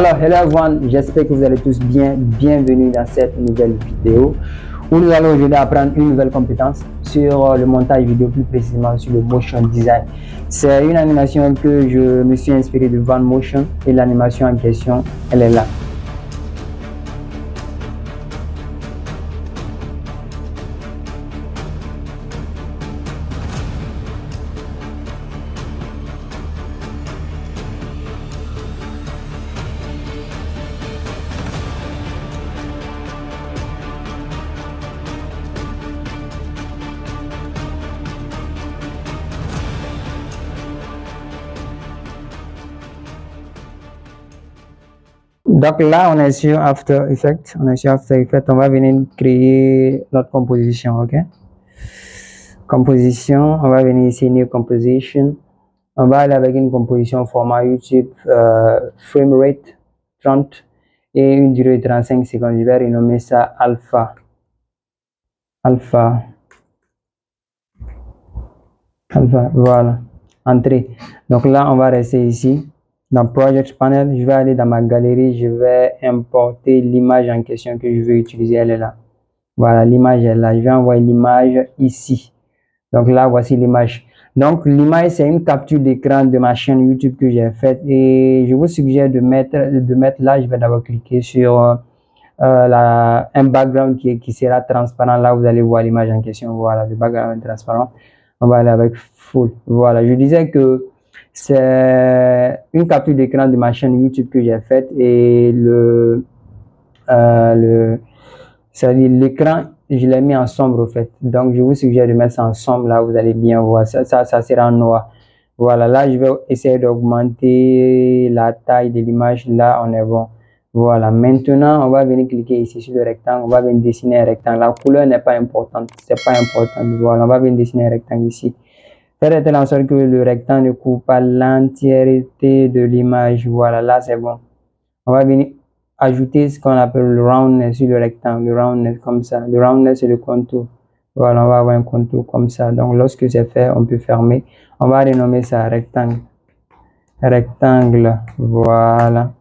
Hello everyone, j'espère que vous allez tous bien. Bienvenue dans cette nouvelle vidéo où nous allons aujourd'hui apprendre une nouvelle compétence sur le montage vidéo, plus précisément sur le motion design. C'est une animation que je me suis inspiré de VanMotion et l'animation en question, elle est là. Donc là, on est sur After Effects. On va venir créer notre composition, ok? Composition, on va venir ici, New Composition. On va aller avec une composition format YouTube, frame rate 30 et une durée de 35 secondes. Je vais renommer ça Alpha. Voilà. Entrée. Donc là, on va rester ici. Dans Project Panel, je vais aller dans ma galerie, je vais importer l'image en question que je veux utiliser, elle est là. Voilà, l'image est là. Je vais envoyer l'image ici. Donc là, voici l'image. Donc l'image, c'est une capture d'écran de ma chaîne YouTube que j'ai faite et je vous suggère de mettre là, je vais d'abord cliquer sur un background qui sera transparent. Là, vous allez voir l'image en question. Voilà, le background est transparent. On va aller avec full. Voilà, je disais que c'est une capture d'écran de ma chaîne YouTube que j'ai faite et c'est-à-dire l'écran, je l'ai mis en sombre au fait. Donc, je vous suggère de mettre ça en sombre. Là, vous allez bien voir. Ça sera en noir. Voilà, là, je vais essayer d'augmenter la taille de l'image. Là, on est bon. Voilà, maintenant, on va venir cliquer ici sur le rectangle. On va venir dessiner un rectangle. La couleur n'est pas importante. C'est pas important. Voilà, on va venir dessiner un rectangle ici. Faire en sorte que le rectangle ne couvre pas l'entièreté de l'image. Voilà, là, c'est bon. On va venir ajouter ce qu'on appelle le roundness sur le rectangle. Le roundness comme ça. Le roundness, c'est le contour. Voilà, on va avoir un contour comme ça. Donc, lorsque c'est fait, on peut fermer. On va renommer ça rectangle. Rectangle. Voilà.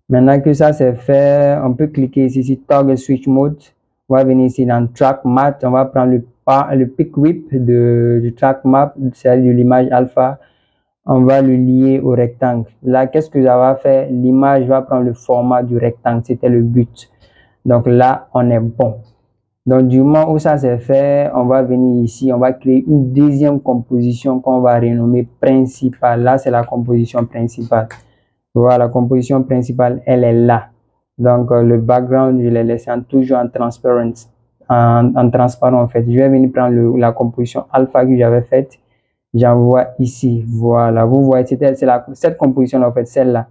Maintenant que ça c'est fait, on peut cliquer ici sur Toggle Switch Mode. On va venir ici dans Track Map. On va prendre le pick whip du Track Map, c'est-à-dire de l'image alpha. On va le lier au rectangle. Là, qu'est-ce que ça va faire? L'image va prendre le format du rectangle. C'était le but. Donc là, on est bon. Donc du moment où ça c'est fait, on va venir ici. On va créer une deuxième composition qu'on va renommer principale. Là, c'est la composition principale. Voilà, la composition principale, elle est là. Donc, le background, je l'ai laissé toujours en transparent. En transparent, en fait. Je vais venir prendre la composition alpha que j'avais faite. J'envoie ici. Voilà, vous voyez, cette composition, en fait, celle-là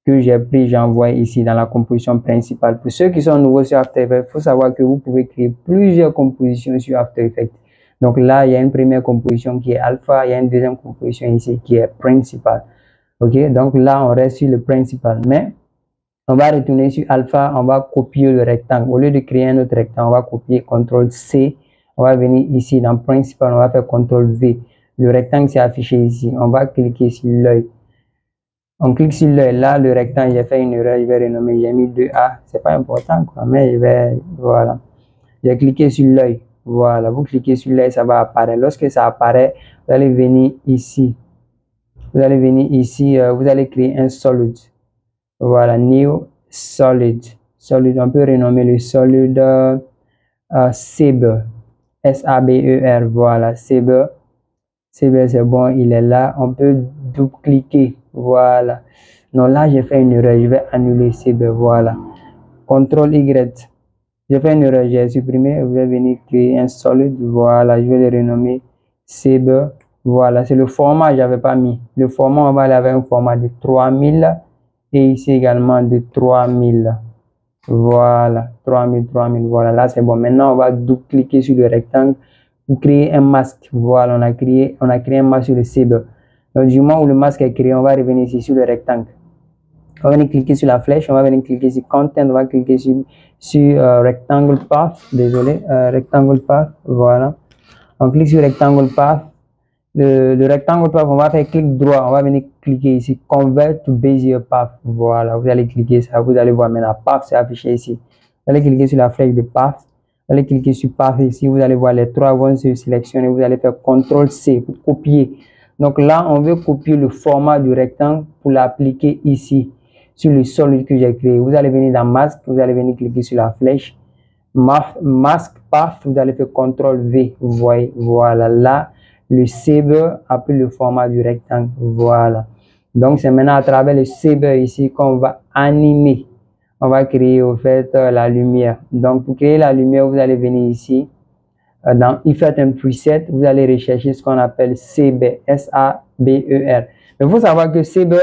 que j'ai pris, j'envoie ici dans la composition principale. Pour ceux qui sont nouveaux sur After Effects, il faut savoir que vous pouvez créer plusieurs compositions sur After Effects. Donc là, il y a une première composition qui est alpha, il y a une deuxième composition ici qui est principale. Ok, donc là, on reste sur le principal, mais on va retourner sur alpha, on va copier le rectangle. Au lieu de créer un autre rectangle, on va copier CTRL-C. On va venir ici dans principal, on va faire CTRL-V. Le rectangle s'est affiché ici. On va cliquer sur l'œil. On clique sur l'œil. Là, le rectangle, j'ai fait une erreur, je vais renommer, j'ai mis 2A. C'est pas important, quoi, mais voilà. J'ai cliqué sur l'œil. Voilà, vous cliquez sur l'œil, ça va apparaître. Lorsque ça apparaît, vous allez venir ici. Vous allez venir ici, vous allez créer un solid. Voilà, new solid. Solid, on peut renommer le solid Saber. S-A-B-E-R. Voilà, Saber. Saber, c'est bon, il est là. On peut double-cliquer. Voilà. Non, là, j'ai fait une erreur. Je vais annuler Saber. Voilà. CTRL Y. J'ai fait une erreur. J'ai supprimé. Je vais venir créer un solid. Voilà, je vais le renommer Saber. Voilà, c'est le format que j'avais pas mis. Le format, on va aller avec un format de 3000 et ici également de 3000. Voilà, 3000. Voilà, là c'est bon. Maintenant, on va double-cliquer sur le rectangle pour créer un masque. Voilà, on a créé un masque sur le Saber. Donc, du moment où le masque est créé, on va revenir ici sur le rectangle. On va venir cliquer sur la flèche, on va venir cliquer sur Content, on va cliquer sur Rectangle Path. Désolé, Rectangle Path. Voilà. On clique sur Rectangle Path. le rectangle path, on va faire clic droit, on va venir cliquer ici, convert to Bezier path. Voilà, vous allez cliquer ça, vous allez voir maintenant, path c'est affiché ici. Vous allez cliquer sur la flèche de path, vous allez cliquer sur path ici, vous allez voir les trois vont se sélectionner, vous allez faire CTRL C pour copier. Donc là, on veut copier le format du rectangle pour l'appliquer ici, sur le solide que j'ai créé. Vous allez venir dans Mask, vous allez venir cliquer sur la flèche, Mask Path, vous allez faire CTRL V, vous voyez, voilà, là, le saber a pris le format du rectangle, voilà. Donc, c'est maintenant à travers le saber ici qu'on va animer. On va créer, au fait, la lumière. Donc, pour créer la lumière, vous allez venir ici, dans Effect and Preset, vous allez rechercher ce qu'on appelle saber, S-A-B-E-R. Mais il faut savoir que saber,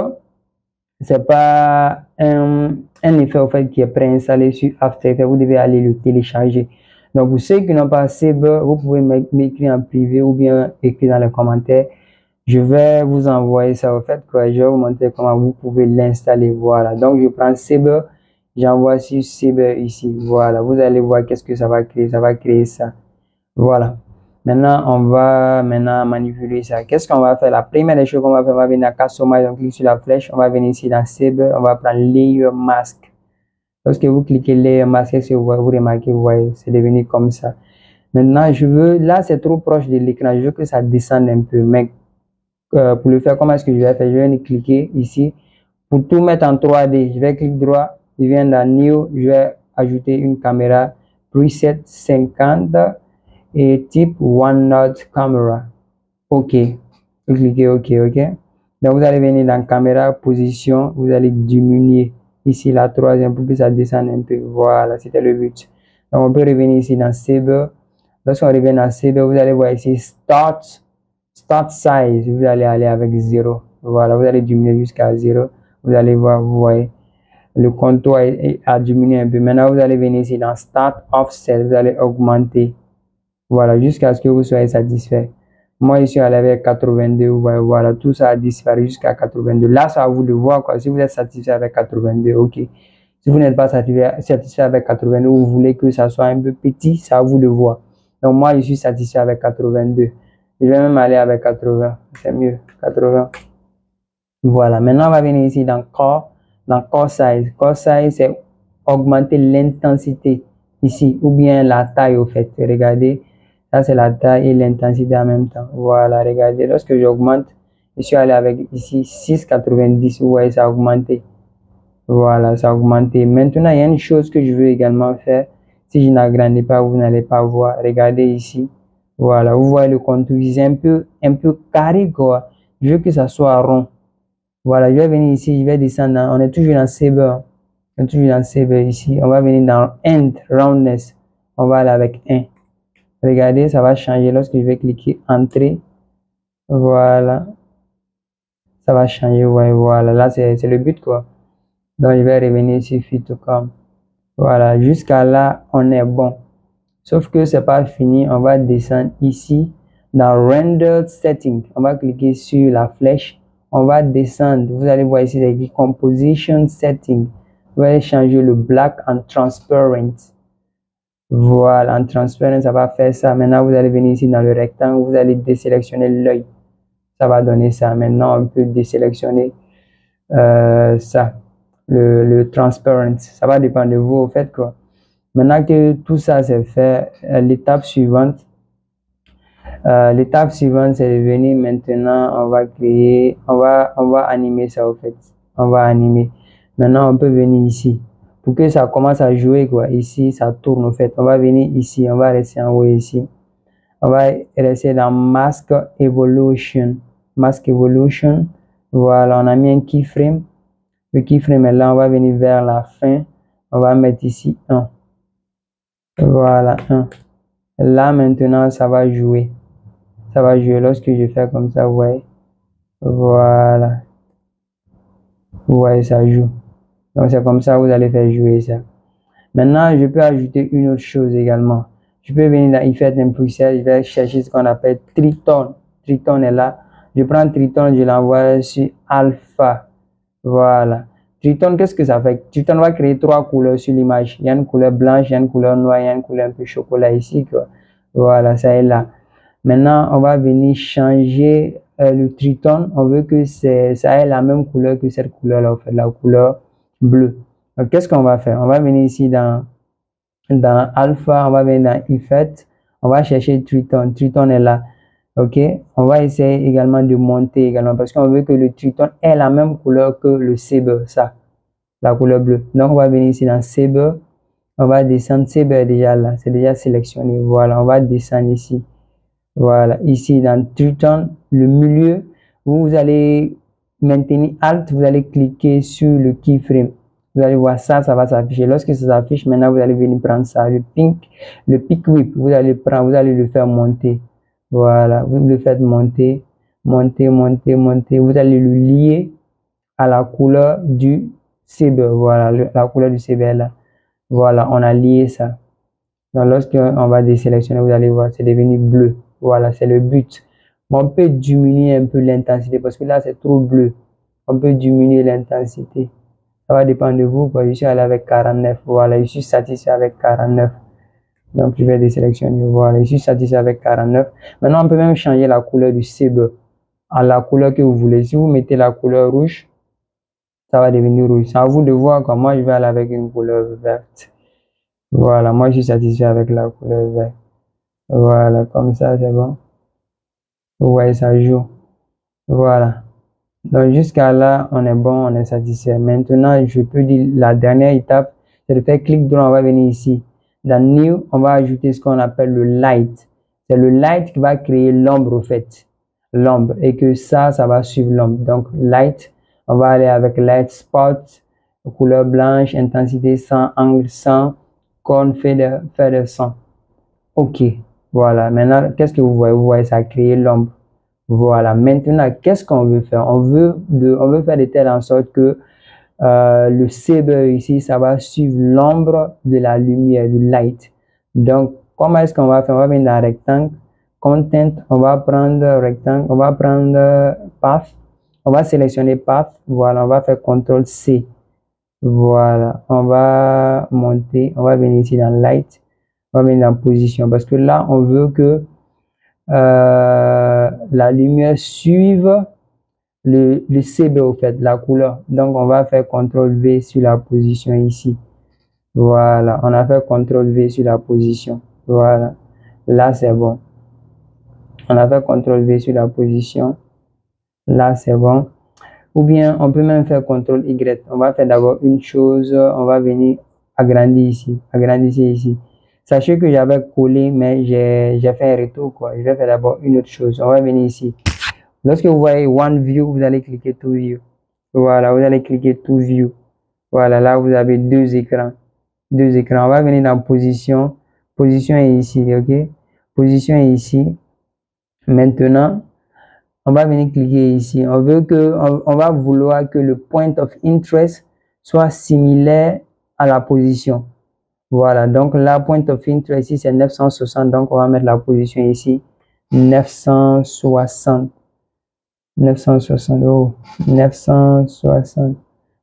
c'est pas un effet au fait qui est préinstallé sur After Effects, vous devez aller le télécharger. Donc pour ceux qui n'ont pas Saber, vous pouvez m'écrire en privé ou bien écrire dans les commentaires. Je vais vous envoyer ça au fait, quoi. Je vais vous montrer comment vous pouvez l'installer. Voilà. Donc je prends Saber, j'envoie sur Saber ici. Voilà. Vous allez voir qu'est-ce que ça va créer. Ça va créer ça. Voilà. Maintenant, on va manipuler ça. Qu'est-ce qu'on va faire? La première des choses qu'on va faire, on va venir à Customize, on clique sur la flèche, on va venir ici dans Saber, on va prendre Layer Mask. Lorsque vous cliquez Layer Mask, qu'est-ce que vous remarquez, vous voyez, c'est devenu comme ça. Maintenant, là c'est trop proche de l'écran, je veux que ça descende un peu. Mais pour le faire, comment est-ce que je vais faire? Je vais venir cliquer ici. Pour tout mettre en 3D, je vais cliquer droit, je viens dans New, je vais ajouter une caméra preset 50 et type OneNote Camera. OK. Vous cliquez OK, OK. Donc, vous allez venir dans caméra, position, vous allez diminuer ici la troisième pour que ça descende un peu. Voilà, c'était le but. Donc, on peut revenir ici dans Saber. Lorsqu'on revient dans Saber, vous allez voir ici Start Size. Vous allez aller avec 0. Voilà, vous allez diminuer jusqu'à 0. Vous allez voir, vous voyez, le contour a diminué un peu. Maintenant, vous allez venir ici dans Start Offset. Vous allez augmenter. Voilà, jusqu'à ce que vous soyez satisfait. Moi, je suis allé avec 82. Voilà, tout ça a disparu jusqu'à 82. Là, c'est à vous de voir, quoi. Si vous êtes satisfait avec 82, OK. Si vous n'êtes pas satisfait avec 82, ou vous voulez que ça soit un peu petit, c'est à vous de voir. Donc, moi, je suis satisfait avec 82. Je vais même aller avec 80. C'est mieux, 80. Voilà, maintenant, on va venir ici dans Core Size. Core Size, c'est augmenter l'intensité ici, ou bien la taille, au fait. Regardez. Ça, c'est la taille et l'intensité en même temps. Voilà, regardez, lorsque j'augmente, je suis allé avec ici 6,90. Vous voyez, ça a augmenté. Voilà, ça a augmenté. Maintenant, il y a une chose que je veux également faire. Si je n'agrandis pas, vous n'allez pas voir. Regardez ici. Voilà, vous voyez le contour. C'est un peu carré, quoi. Je veux que ça soit rond. Voilà, je vais venir ici, je vais descendre. On est toujours dans Saber. On est toujours dans Saber ici. On va venir dans End, Roundness. On va aller avec 1. Regardez, ça va changer lorsque je vais cliquer Entrée. Voilà. Ça va changer, ouais, voilà. Là, c'est le but, quoi. Donc, je vais revenir ici, Fit to Come. Voilà, jusqu'à là, on est bon. Sauf que c'est pas fini. On va descendre ici dans Render Setting. On va cliquer sur la flèche. On va descendre. Vous allez voir ici, c'est écrit Composition Setting. Vous allez changer le Black en Transparent. Voilà, en transparent, ça va faire ça. Maintenant, vous allez venir ici dans le rectangle, vous allez désélectionner l'œil. Ça va donner ça. Maintenant, on peut désélectionner ça, le transparent. Ça va dépendre de vous, au fait, quoi. Maintenant que tout ça c'est fait, l'étape suivante, c'est de venir maintenant, on va créer, on va animer ça, au fait. On va animer. Maintenant, on peut venir ici. Pour que ça commence à jouer, quoi. Ici, ça tourne, au fait. On va venir ici, on va rester en haut ici. On va rester dans Mask Evolution. Mask Evolution. Voilà, on a mis un keyframe. Le keyframe est là, on va venir vers la fin. On va mettre ici 1. Voilà, 1. Là, maintenant, ça va jouer. Ça va jouer lorsque je fais comme ça, vous voyez. Voilà. Vous voyez, ça joue. Donc, c'est comme ça que vous allez faire jouer ça. Maintenant, je peux ajouter une autre chose également. Je peux venir dans Effect and Preset, je vais chercher ce qu'on appelle Triton. Triton est là. Je prends Triton, je l'envoie sur Alpha. Voilà. Triton, qu'est-ce que ça fait? Triton va créer 3 couleurs sur l'image. Il y a une couleur blanche, il y a une couleur noire, il y a une couleur un peu chocolat ici, quoi. Voilà, ça est là. Maintenant, on va venir changer le tritone. On veut que ça ait la même couleur que cette couleur-là, en fait, la couleur bleue. Donc, qu'est-ce qu'on va faire? On va venir ici dans alpha, on va venir dans effect. On va chercher tritone. Tritone est là. OK? On va essayer également de monter également parce qu'on veut que le tritone ait la même couleur que le saber, ça, la couleur bleue. Donc, on va venir ici dans saber. On va descendre. Saber est déjà là. C'est déjà sélectionné. Voilà. On va descendre ici. Voilà. Ici, dans tritone, le milieu, vous allez maintenir Alt. Vous allez cliquer sur le keyframe. Vous allez voir ça, ça va s'afficher. Lorsque ça s'affiche, maintenant, vous allez venir prendre ça. Le pick whip, vous allez prendre, vous allez le faire monter. Voilà. Vous le faites monter, monter, monter, monter. Vous allez le lier à la couleur du saber. Voilà, la couleur du saber là. Voilà, on a lié ça. Donc, lorsqu'on va désélectionner, vous allez voir, c'est devenu bleu. Voilà, c'est le but. Mais on peut diminuer un peu l'intensité parce que là, c'est trop bleu. On peut diminuer l'intensité. Ça va dépendre de vous. Quoi. Je suis allé avec 49. Voilà, je suis satisfait avec 49. Donc, je vais désélectionner. Voilà, je suis satisfait avec 49. Maintenant, on peut même changer la couleur du saber à la couleur que vous voulez. Si vous mettez la couleur rouge, ça va devenir rouge. C'est à vous de voir. Quoi. Moi, je vais aller avec une couleur verte. Voilà, moi, je suis satisfait avec la couleur verte. Voilà, comme ça, c'est bon. Vous voyez, ça joue. Voilà. Donc, jusqu'à là, on est bon, on est satisfait. Maintenant, je peux dire la dernière étape, c'est de faire clic droit, on va venir ici. Dans New, on va ajouter ce qu'on appelle le light. C'est le light qui va créer l'ombre, au fait. L'ombre. Et que ça va suivre l'ombre. Donc, light, on va aller avec light spot, couleur blanche, intensité 100, angle 100, cône, fader 100. OK. Voilà. Maintenant, qu'est-ce que vous voyez? Vous voyez, ça a créé l'ombre. Voilà. Maintenant, qu'est-ce qu'on veut faire? On veut faire de telle en sorte que le saber ici, ça va suivre l'ombre de la lumière, du light. Donc, comment est-ce qu'on va faire? On va venir dans rectangle, content, on va prendre rectangle, on va prendre path, on va sélectionner path. Voilà, on va faire CTRL C. Voilà, on va monter, on va venir ici dans light, on va venir dans position parce que là, on veut que la lumière suive le CB au fait, la couleur. Donc, on va faire CTRL V sur la position ici. Voilà, on a fait CTRL V sur la position. Voilà, là, c'est bon. On a fait CTRL V sur la position. Là, c'est bon. Ou bien, on peut même faire CTRL Y. On va faire d'abord une chose. On va venir agrandir ici. Agrandir ici. Sachez que j'avais collé, mais j'ai fait un retour, quoi. Je vais faire d'abord une autre chose. On va venir ici. Lorsque vous voyez One View, vous allez cliquer To View. Voilà, vous allez cliquer To View. Voilà, là, vous avez deux écrans. Deux écrans. On va venir dans Position. Position est ici, OK? Position est ici. Maintenant, on va venir cliquer ici. On va vouloir que le point of interest soit similaire à la position. Voilà, donc là, point of interest ici, c'est 960. Donc, on va mettre la position ici. 960. 960. Oh, 960.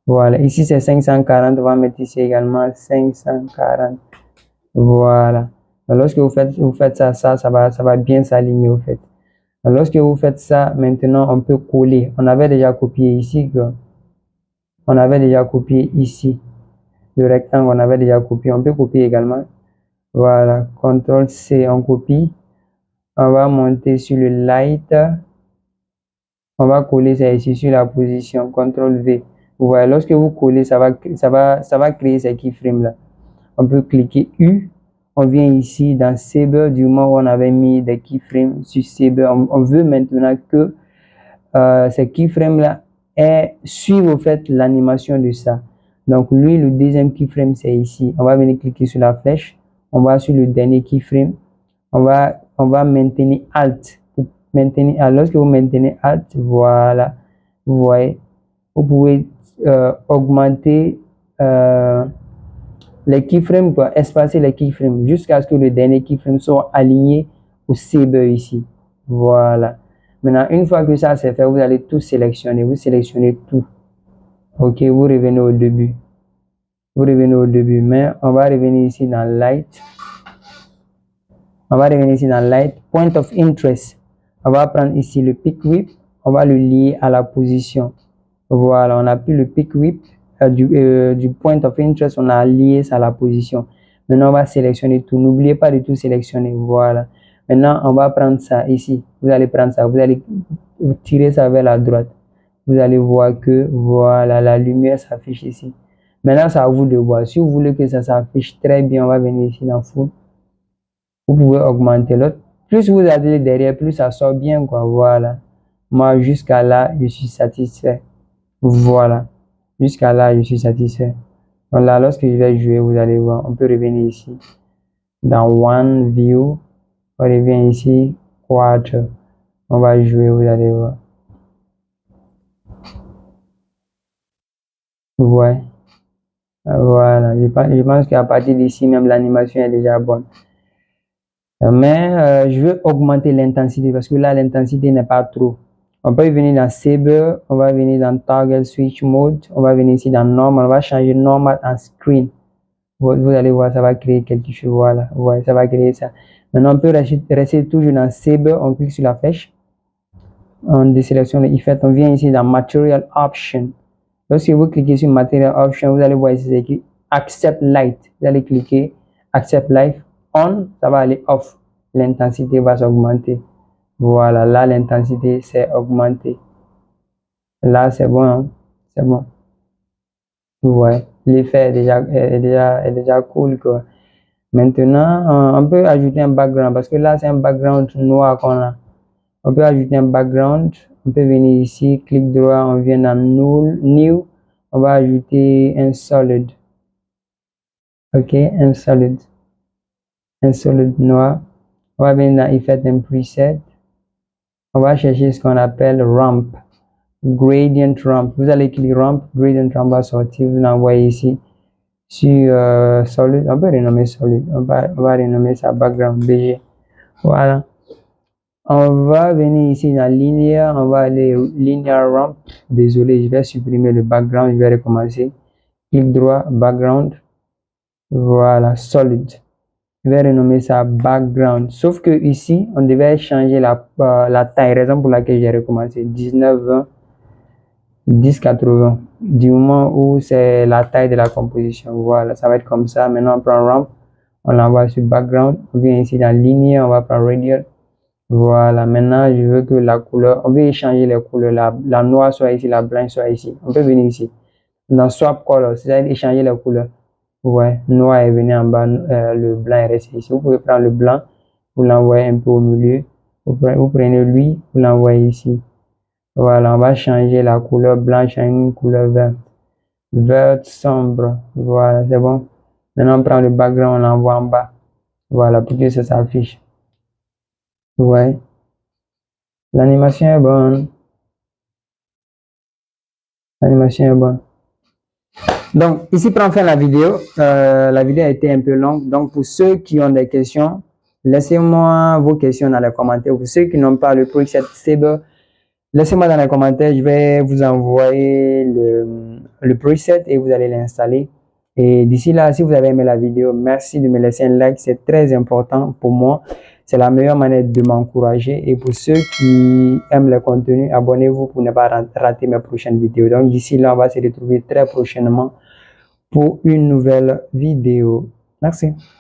Voilà, ici, c'est 540. On va mettre ici également 540. Voilà. Lorsque vous faites ça, ça va bien s'aligner, au fait. Lorsque vous faites ça, maintenant, on peut coller. On avait déjà copié ici. On avait déjà copié ici. Le rectangle, on avait déjà copié. On peut copier également. Voilà. CTRL C, on copie. On va monter sur le light. On va coller ça ici sur la position. CTRL V. Vous voyez, lorsque vous collez, ça va créer ces keyframes là. On peut cliquer U. On vient ici dans Saber, du moment où on avait mis des keyframes sur Saber. On veut maintenant que ces keyframes là suivent au fait l'animation de ça. Donc lui, le deuxième keyframe, c'est ici. On va venir cliquer sur la flèche. On va sur le dernier keyframe. On va maintenir Alt. Lorsque vous maintenez Alt, voilà, vous voyez, vous pouvez augmenter les keyframes, quoi, espacer les keyframes jusqu'à ce que le dernier keyframe soit aligné au saber ici. Voilà. Maintenant, une fois que ça c'est fait, vous allez tout sélectionner. Vous sélectionnez tout. OK, vous revenez au début. Vous revenez au début, mais on va revenir ici dans Light. On va revenir ici dans Light, Point of Interest. On va prendre ici le Pick Whip, on va le lier à la position. Voilà, on a pris le Pick Whip du Point of Interest, on a lié ça à la position. Maintenant, on va sélectionner tout. N'oubliez pas de tout sélectionner. Voilà. Maintenant, on va prendre ça ici. Vous allez prendre ça, vous allez tirer ça vers la droite. Vous allez voir que, voilà, la lumière s'affiche ici. Maintenant, c'est à vous de voir. Si vous voulez que ça s'affiche très bien, on va venir ici dans Full. Vous pouvez augmenter l'autre. Plus vous allez derrière, plus ça sort bien, quoi. Voilà. Moi, jusqu'à là, je suis satisfait. Voilà. Jusqu'à là, je suis satisfait. Voilà, lorsque je vais jouer, vous allez voir. On peut revenir ici. Dans One View, on revient ici. 4. On va jouer, vous allez voir. Ouais. Voilà. Je pense qu'à partir d'ici, même l'animation est déjà bonne. Mais je veux augmenter l'intensité parce que là, l'intensité n'est pas trop. On peut venir dans Saber, on va venir dans Toggle Switch Mode, on va venir ici dans Normal, on va changer Normal en Screen. Vous allez voir, ça va créer quelque chose, voilà. Ouais, ça va créer ça. Maintenant, on peut rester toujours dans Saber, on clique sur la flèche, on désélectionne l'effet, on vient ici dans Material Option. Lorsque vous cliquez sur Material Option, vous allez voir ici, c'est écrit Accept Light. Vous allez cliquer Accept Light On, ça va aller off. L'intensité va s'augmenter. Voilà, là, l'intensité s'est augmentée. Là, c'est bon, hein? C'est bon. Ouais, l'effet est déjà cool, quoi. Maintenant, on peut ajouter un background parce que là, c'est un background noir qu'on a. On peut ajouter un background. On peut venir ici, clic droit, on vient dans New. On va ajouter un solid. Ok, un solid noir. On va venir dans Effect and Preset. On va chercher ce qu'on appelle Ramp. Gradient Ramp. Vous allez cliquer Ramp. Gradient Ramp va sortir. Vous l'envoyez ici sur Solid. On peut renommer Solid. On va renommer ça Background BG. Voilà. On va venir ici dans Linear. On va aller Linear Ramp. Désolé, je vais supprimer le background. Je vais recommencer. Clic droit, Background. Voilà, Solid. Je vais renommer ça Background. Sauf que ici, on devait changer la taille. Raison pour laquelle j'ai recommencé 1920 1080. Du moment où c'est la taille de la composition. Voilà, ça va être comme ça. Maintenant, on prend Ramp. On l'envoie sur Background. On vient ici dans Linear. On va prendre Radial. Voilà, maintenant, je veux que la couleur, on veut échanger les couleurs. La noire soit ici, la blanche soit ici. On peut venir ici. Dans Swap Color, c'est-à-dire échanger les couleurs. Ouais, noir est venu en bas, le blanc est resté ici. Vous pouvez prendre le blanc, vous l'envoyez un peu au milieu. Vous prenez lui, vous l'envoyez ici. Voilà, on va changer la couleur blanche à une couleur verte. Vert sombre. Voilà, c'est bon. Maintenant, on prend le background, on l'envoie en bas. Voilà, pour que ça s'affiche. Ouais. L'animation est bonne. L'animation est bonne. Donc, ici prend fin la vidéo. La vidéo a été un peu longue. Donc, pour ceux qui ont des questions, laissez-moi vos questions dans les commentaires. Pour ceux qui n'ont pas le preset Saber, laissez-moi dans les commentaires. Je vais vous envoyer le preset et vous allez l'installer. Et d'ici là, si vous avez aimé la vidéo, merci de me laisser un like. C'est très important pour moi. C'est la meilleure manière de m'encourager. Et pour ceux qui aiment le contenu, abonnez-vous pour ne pas rater mes prochaines vidéos. Donc d'ici là, on va se retrouver très prochainement pour une nouvelle vidéo. Merci.